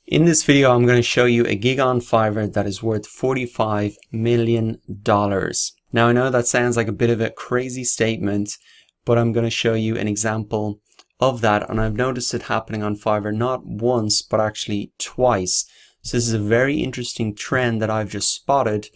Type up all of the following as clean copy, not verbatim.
In this video, I'm going to show you a gig on Fiverr that is worth $45 million. Now, I know that sounds like a bit of a crazy statement, but I'm going to show you an example of that. And I've noticed it happening on Fiverr not once, but actually twice. So this is a very interesting trend that I've just spotted.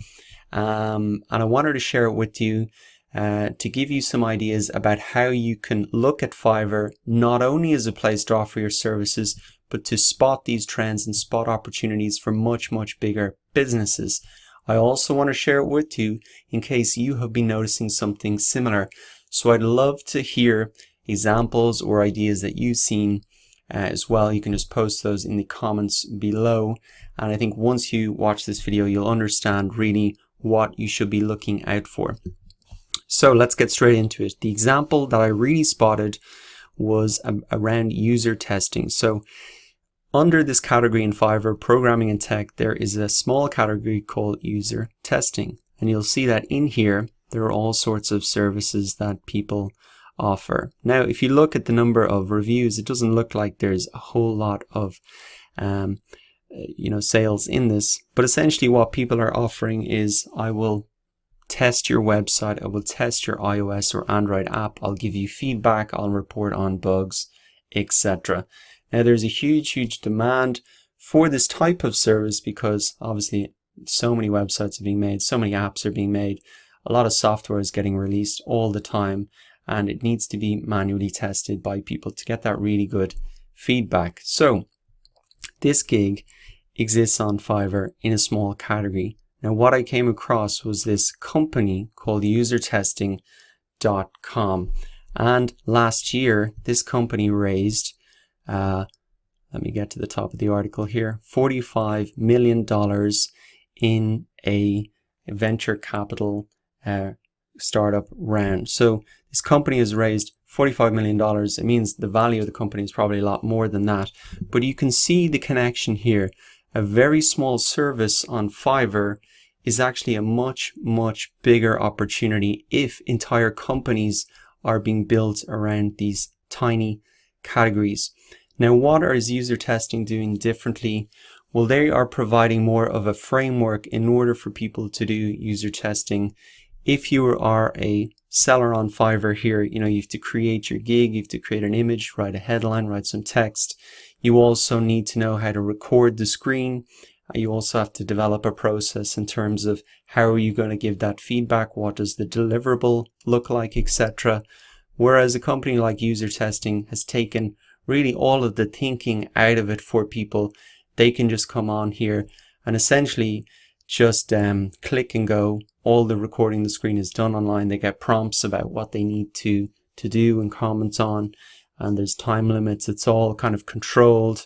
And I wanted to share it with you to give you some ideas about how you can look at Fiverr not only as a place to offer your services, but to spot these trends and spot opportunities for much, much bigger businesses. I also want to share it with you in case you have been noticing something similar. So I'd love to hear examples or ideas that you've seen as well. You can just post those in the comments below. And I think once you watch this video, you'll understand really what you should be looking out for. So let's get straight into it. The example that I really spotted was around user testing. So under this category in Fiverr, programming and tech, there is a small category called user testing. And you'll see that in here, there are all sorts of services that people offer. Now, if you look at the number of reviews, it doesn't look like there's a whole lot of sales in this. But essentially what people are offering is, I will test your website, I will test your iOS or Android app, I'll give you feedback, I'll report on bugs, etc. Now there's a huge demand for this type of service because obviously so many websites are being made, so many apps are being made, a lot of software is getting released all the time, and it needs to be manually tested by people to get that really good feedback. So this gig exists on Fiverr in a small category. Now what I came across was this company called usertesting.com, and last year this company raised let me get to the top of the article here, $45 million in a venture capital startup round. So this company has raised $45 million. It means the value of the company is probably a lot more than that. But you can see the connection here. A very small service on Fiverr is actually a much bigger opportunity if entire companies are being built around these tiny categories. Now, what is user testing doing differently? Well, they are providing more of a framework in order for people to do user testing. If you are a seller on Fiverr here, you have to create your gig, you have to create an image, write a headline, write some text. You also need to know how to record the screen. You also have to develop a process in terms of how are you going to give that feedback, what does the deliverable look like, etc. Whereas a company like User Testing has taken really all of the thinking out of it for people. They can just come on here and essentially just click and go. All the recording the screen is done online. They get prompts about what they need to do and comments on, and there's time limits. It's all kind of controlled,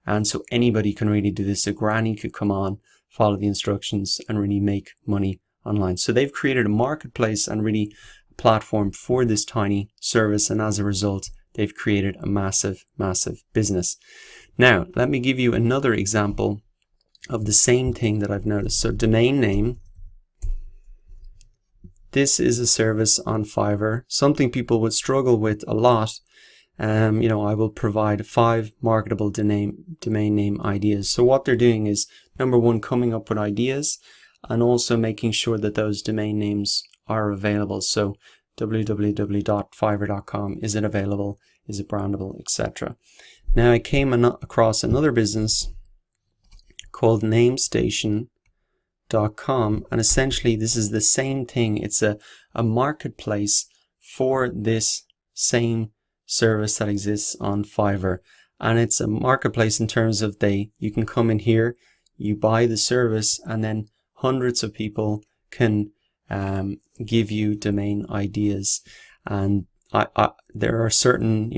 and so anybody can really do this. A granny could come on, follow the instructions, and really make money online. So they've created a marketplace and really a platform for this tiny service, and as a result they've created a massive business. Now let me give you another example of the same thing that I've noticed. So domain name, this is a service on Fiverr, something people would struggle with a lot. I will provide 5 marketable domain name ideas. So what they're doing is, number one, coming up with ideas and also making sure that those domain names are available. So www.fiverr.com, is it available, is it brandable, etc. Now I came across another business called namestation.com, and essentially this is the same thing. It's a marketplace for this same service that exists on Fiverr, and it's a marketplace in terms of you can come in here, you buy the service, and then hundreds of people can give you domain ideas. And there are certain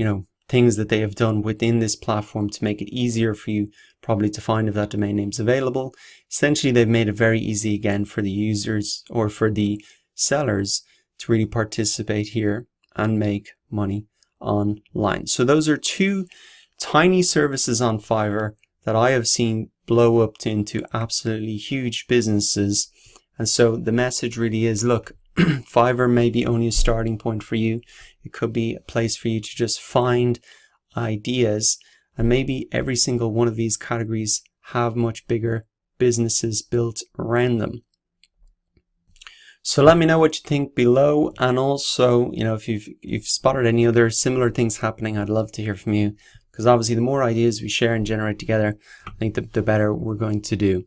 things that they have done within this platform to make it easier for you probably to find if that domain name is available. Essentially they've made it very easy again for the users or for the sellers to really participate here and make money online. So those are 2 tiny services on Fiverr that I have seen blow up into absolutely huge businesses. And so the message really is, look, Fiverr may be only a starting point for you. It could be a place for you to just find ideas and maybe every single one of these categories have much bigger businesses built around them. So let me know what you think below, and also, you know, if you've spotted any other similar things happening, I'd love to hear from you, because obviously the more ideas we share and generate together, I think the better we're going to do.